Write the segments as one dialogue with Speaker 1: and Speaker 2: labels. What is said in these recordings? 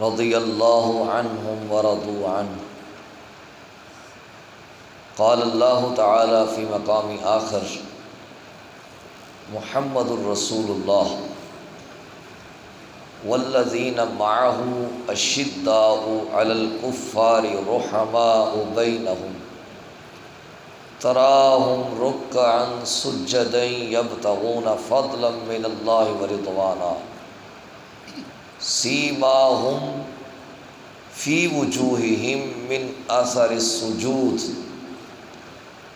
Speaker 1: رضی اللہ عنہم ورضوا عنہ۔ قال اللہ تعالی فی مقام آخر محمد الرسول اللہ والذین معہ اشداء علی الکفار رحماء بینہم تراہم رکعا سجدا یبتغون فضلا من اللہ ورضوانا سیماہم فی وجوہہم من اثر السجود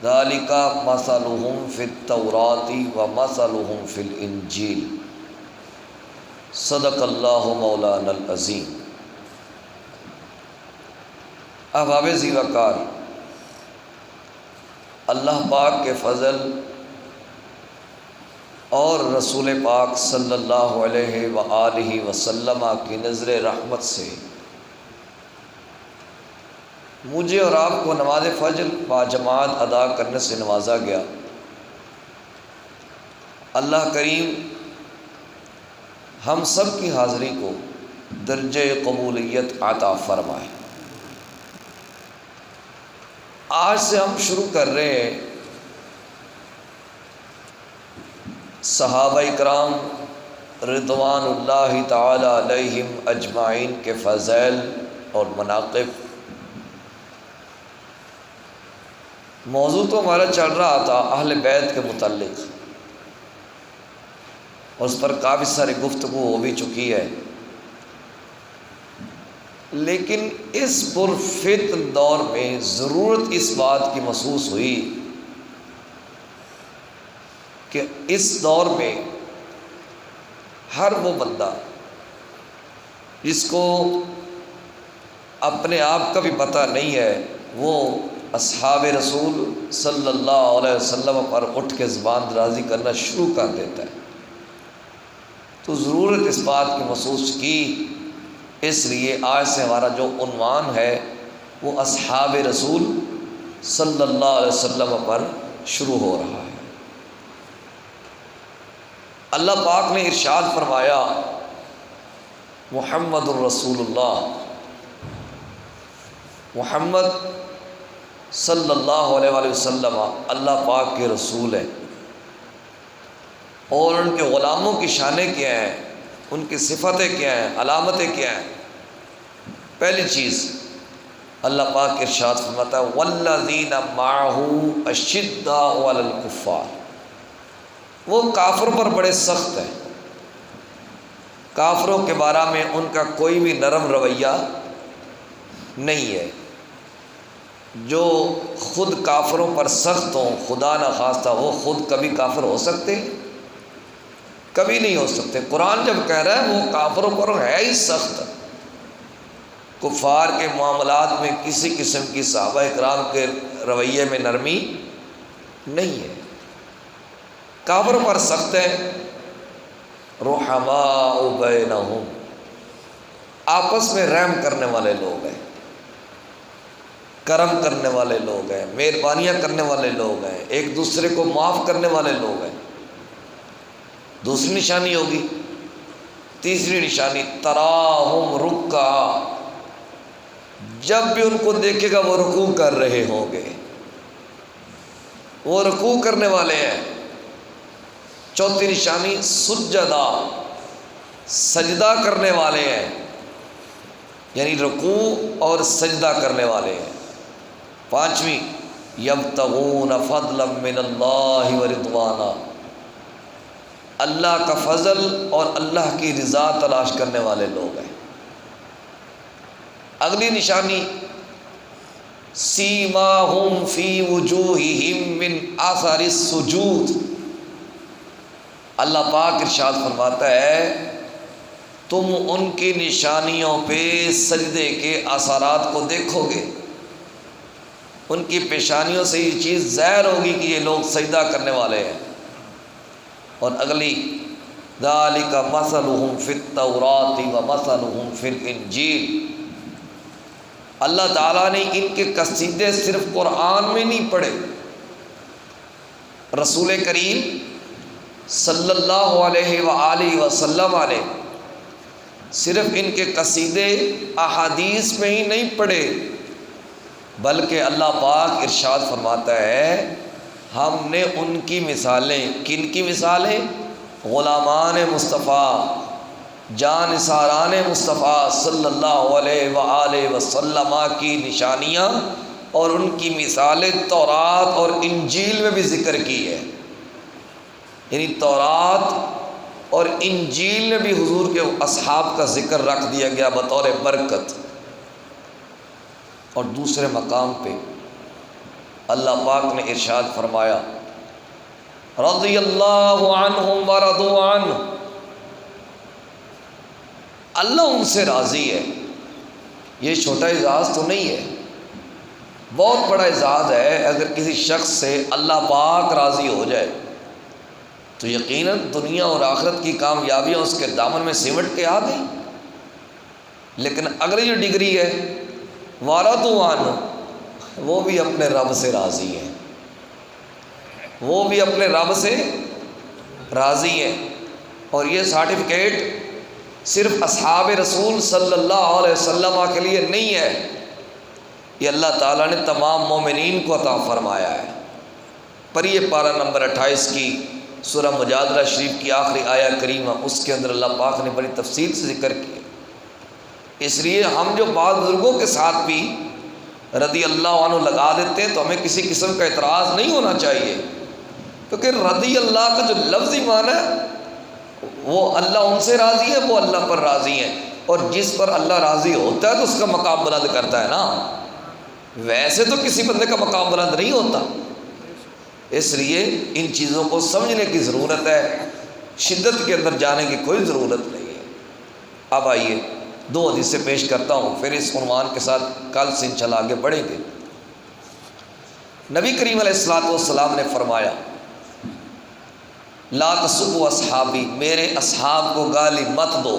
Speaker 1: ذالک مثلہم فی التوراۃ ومثلہم فی الانجیل۔ صدق اللہ مولانا العظیم۔ احباب ذی وقار، اللہ پاک کے فضل اور رسول پاک صلی اللہ علیہ وآلہ وسلم کی نظر رحمت سے مجھے اور آپ کو نماز فجر باجماعت ادا کرنے سے نوازا گیا۔ اللہ کریم ہم سب کی حاضری کو درجہ قبولیت عطا فرمائے۔ آج سے ہم شروع کر رہے ہیں صحابہ کرام رضوان اللہ تعالی علیہم اجمعین کے فضائل اور مناقب۔ موضوع تو ہمارا چل رہا تھا اہل بیت کے متعلق، اور اس پر کافی ساری گفتگو ہو بھی چکی ہے، لیکن اس پرفتن دور میں ضرورت اس بات کی محسوس ہوئی کہ اس دور میں ہر وہ بندہ جس کو اپنے آپ کا بھی پتہ نہیں ہے وہ اصحاب رسول صلی اللہ علیہ وسلم پر اٹھ کے زبان درازی کرنا شروع کر دیتا ہے۔ تو ضرورت اس بات کی محسوس کی، اس لیے آج سے ہمارا جو عنوان ہے وہ اصحاب رسول صلی اللہ علیہ وسلم پر شروع ہو رہا ہے۔ اللہ پاک نے ارشاد فرمایا محمد الرسول اللہ، محمد صلی اللہ علیہ وآلہ وسلم اللہ پاک کے رسول ہیں، اور ان کے غلاموں کی شانیں کیا ہیں، ان کی صفتیں کیا ہیں، علامتیں کیا ہیں۔ پہلی چیز اللہ پاک ارشاد فرماتا ہے والذین معہ اشداء علی الکفار، وہ کافروں پر بڑے سخت ہیں، کافروں کے بارے میں ان کا کوئی بھی نرم رویہ نہیں ہے۔ جو خود کافروں پر سخت ہوں، خدا نہ خواستہ وہ خود کبھی کافر ہو سکتے؟ کبھی نہیں ہو سکتے۔ قرآن جب کہہ رہا ہے وہ کافروں پر ہے ہی سخت، کفار کے معاملات میں کسی قسم کی صحابہ اکرام کے رویے میں نرمی نہیں ہے، کافروں پر سخت ہے۔ رحماء بینہم، آپس میں رحم کرنے والے لوگ ہیں، کرم کرنے والے لوگ ہیں، مہربانیاں کرنے والے لوگ ہیں، ایک دوسرے کو معاف کرنے والے لوگ ہیں۔ دوسری نشانی ہوگی، تیسری نشانی تراہم رکعا، جب بھی ان کو دیکھے گا وہ رکوع کر رہے ہوں گے، وہ رکوع کرنے والے ہیں۔ چوتھی نشانی سجدہ، سجدہ کرنے والے ہیں، یعنی رکوع اور سجدہ کرنے والے ہیں۔ پانچویں یبتغون فضلا من اللہ ورضوانا، اللہ کا فضل اور اللہ کی رضا تلاش کرنے والے لوگ ہیں۔ اگلی نشانی سیماہم فی وجوہہم من اثر السجود، اللہ پاک ارشاد فرماتا ہے تم ان کی نشانیوں پہ سجدے کے اثرات کو دیکھو گے، ان کی پیشانیوں سے یہ چیز ظاہر ہوگی کہ یہ لوگ سجدہ کرنے والے ہیں۔ اور اگلی ذالک مثلہم فی التوراۃ ومثلہم فی الانجیل، اللہ تعالیٰ نے ان کے قصیدے صرف قرآن میں نہیں پڑھے، رسول کریم صلی اللہ علیہ وآلہ وسلم نے صرف ان کے قصیدے احادیث میں ہی نہیں پڑھے، بلکہ اللہ پاک ارشاد فرماتا ہے ہم نے ان کی مثالیں، کن کی مثالیں؟ غلامان مصطفیٰ، جانثاران مصطفیٰ صلی اللہ علیہ وآلہ وسلم کی نشانیاں اور ان کی مثالیں تورات اور انجیل میں بھی ذکر کی ہے۔ یعنی تورات اور انجیل میں بھی حضور کے اصحاب کا ذکر رکھ دیا گیا بطور برکت۔ اور دوسرے مقام پہ اللہ پاک نے ارشاد فرمایا رضی اللہ عنہم ورضوا عنہ، اللہ ان سے راضی ہے۔ یہ چھوٹا اعزاز تو نہیں ہے، بہت بڑا اعزاز ہے۔ اگر کسی شخص سے اللہ پاک راضی ہو جائے تو یقیناً دنیا اور آخرت کی کامیابیاں اس کے دامن میں سمٹ کے آ گئی۔ لیکن اگلی جو ڈگری ہے ورضوا عنہ، وہ بھی اپنے رب سے راضی ہے، وہ بھی اپنے رب سے راضی ہے۔ اور یہ سرٹیفکیٹ صرف اصحاب رسول صلی اللہ علیہ وسلم کے لیے نہیں ہے، یہ اللہ تعالیٰ نے تمام مومنین کو عطا فرمایا ہے۔ پر یہ پارہ نمبر 28 کی سورہ مجادلہ شریف کی آخری آیہ کریمہ، اس کے اندر اللہ پاک نے بڑی تفصیل سے ذکر کیا۔ اس لیے ہم جو بعض بزرگوں کے ساتھ بھی رضی اللہ عنہ لگا دیتے ہیں تو ہمیں کسی قسم کا اعتراض نہیں ہونا چاہیے، کیونکہ رضی اللہ کا جو لفظی معنی ہے وہ اللہ ان سے راضی ہے، وہ اللہ پر راضی ہیں، اور جس پر اللہ راضی ہوتا ہے تو اس کا مقام بلند کرتا ہے نا۔ ویسے تو کسی بندے کا مقام بلند نہیں ہوتا، اس لیے ان چیزوں کو سمجھنے کی ضرورت ہے، شدت کے اندر جانے کی کوئی ضرورت نہیں ہے۔ اب آئیے 2 حدیثیں پیش کرتا ہوں، پھر اس عنوان کے ساتھ کل سے انشاءاللہ آگے بڑھیں گے۔ نبی کریم علیہ الصلوۃ والسلام نے فرمایا لا تسبوا اصحابی، میرے اصحاب کو گالی مت دو،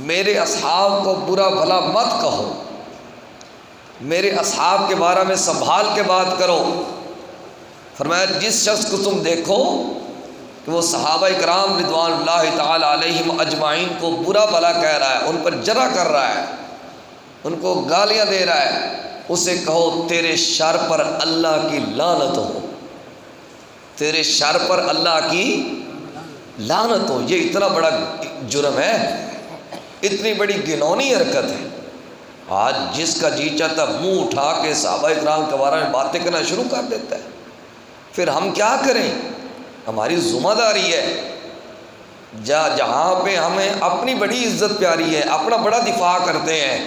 Speaker 1: میرے اصحاب کو برا بھلا مت کہو، میرے اصحاب کے بارے میں سنبھال کے بات کرو۔ فرمایا جس شخص کو تم دیکھو کہ وہ صحابہ کرام رضوان اللہ تعالی علیہم اجمعین کو برا بھلا کہہ رہا ہے، ان پر جرح کر رہا ہے، ان کو گالیاں دے رہا ہے، اسے کہو تیرے شر پر اللہ کی لعنت ہو، تیرے شر پر اللہ کی لعنت ہو۔ یہ اتنا بڑا جرم ہے، اتنی بڑی گھنونی حرکت ہے۔ آج جس کا جی چاہتا منہ اٹھا کے صحابہ اکرام کے بارے میں باتیں کرنا شروع کر دیتا ہے۔ پھر ہم کیا کریں؟ ہماری ذمہ داری ہے جہاں پہ ہمیں اپنی بڑی عزت پیاری ہے، اپنا بڑا دفاع کرتے ہیں،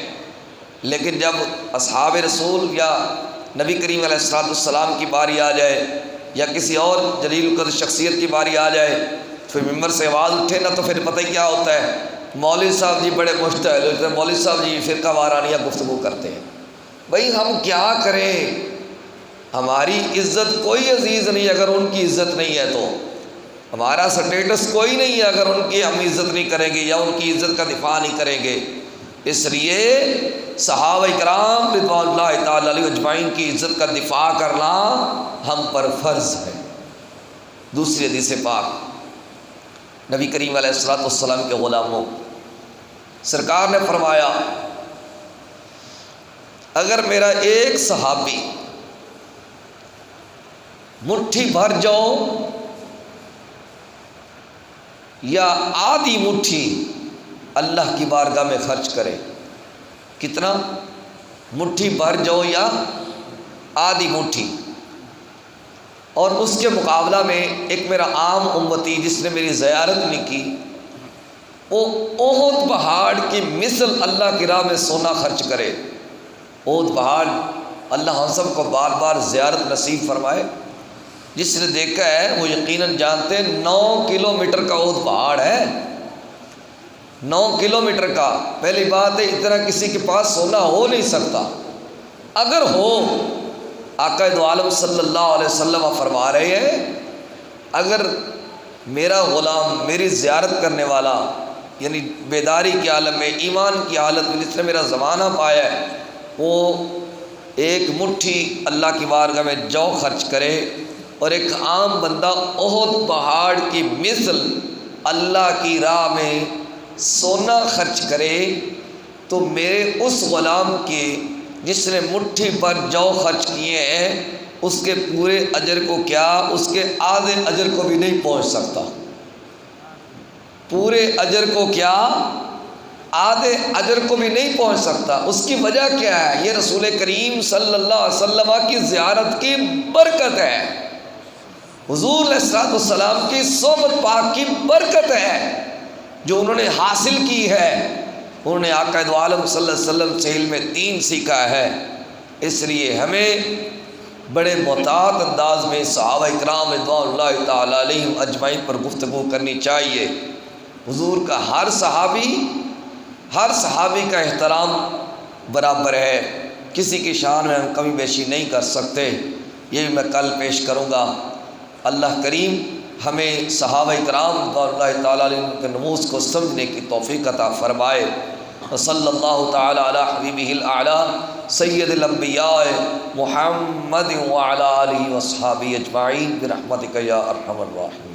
Speaker 1: لیکن جب اصحاب رسول یا نبی کریم علیہ الصلوۃ والسلام کی باری آ جائے یا کسی اور جلیل القدر شخصیت کی باری آ جائے، پھر ممبر سے آواز اٹھے نا تو پھر پتہ ہی کیا ہوتا ہے، مولوی صاحب جی بڑے مجتہد، مولوی صاحب جی فرقہ وارانیہ گفتگو کرتے ہیں۔ بھئی ہم کیا کریں؟ ہماری عزت کوئی عزیز نہیں اگر ان کی عزت نہیں ہے، تو ہمارا سٹیٹس کوئی نہیں ہے اگر ان کی ہم عزت نہیں کریں گے یا ان کی عزت کا دفاع نہیں کریں گے۔ اس لیے صحابہ کرام رضوان اللہ تعالی علیہ اجمعین کی عزت کا دفاع کرنا ہم پر فرض ہے۔ دوسری حدیث پاک نبی کریم علیہ الصلوۃ والسلام کے غلاموں، سرکار نے فرمایا اگر میرا ایک صحابی مٹھی بھر جاؤ یا آدھی مٹھی اللہ کی بارگاہ میں خرچ کرے، کتنا؟ مٹھی بھر جاؤ یا آدھی مٹھی، اور اس کے مقابلہ میں ایک میرا عام امتی جس نے میری زیارت نہیں کی، وہ احد پہاڑ کی مثل اللہ کی راہ میں سونا خرچ کرے۔ احد پہاڑ اللہ ہم سب کو بار بار زیارت نصیب فرمائے۔ جس نے دیکھا ہے وہ یقیناً جانتے ہیں 9 کلومیٹر کا احد پہاڑ ہے، 9 کلومیٹر کا۔ پہلی بات ہے اتنا کسی کے پاس سونا ہو نہیں سکتا، اگر ہو آقا دو عالم صلی اللہ علیہ وسلم فرما رہے ہیں اگر میرا غلام میری زیارت کرنے والا، یعنی بیداری کی عالم میں، ایمان کی حالت میں جس نے میرا زمانہ پایا ہے، وہ ایک مٹھی اللہ کی بارگاہ میں جو خرچ کرے، اور ایک عام بندہ احد پہاڑ کی مثل اللہ کی راہ میں سونا خرچ کرے تو میرے اس غلام کے جس نے مٹھی پر جو خرچ کیے ہیں اس کے پورے اجر کو کیا، اس کے آدھے اجر کو بھی نہیں پہنچ سکتا، پورے اجر کو کیا، آدھے اجر کو بھی نہیں پہنچ سکتا۔ اس کی وجہ کیا ہے؟ یہ رسول کریم صلی اللہ علیہ وسلم کی زیارت کی برکت ہے، حضور علیہ السلام کی صحبت پاک کی برکت ہے جو انہوں نے حاصل کی ہے۔ انہوں نے آقا دو عالم صلی اللہ علیہ وسلم سے علم دین سیکھا ہے، اس لیے ہمیں بڑے محتاط انداز میں صحابہ اکرام رضوان اللہ تعالیٰ علیہم اجمعین پر گفتگو کرنی چاہیے۔ حضور کا ہر صحابی کا احترام برابر ہے، کسی کی شان میں ہم کمی بیشی نہیں کر سکتے، یہ بھی میں کل پیش کروں گا۔ اللہ کریم ہمیں صحابہ اکرام رضوان اللہ تعالیٰ علیہم کے نموز کو سمجھنے کی توفیق عطا فرمائے۔ وصلی اللہ تعالی علی حبیبہ الاعلی سید الانبیاء محمد وعلی آلہ واصحابہ اجمعین برحمتک یا ارحم الراحمین۔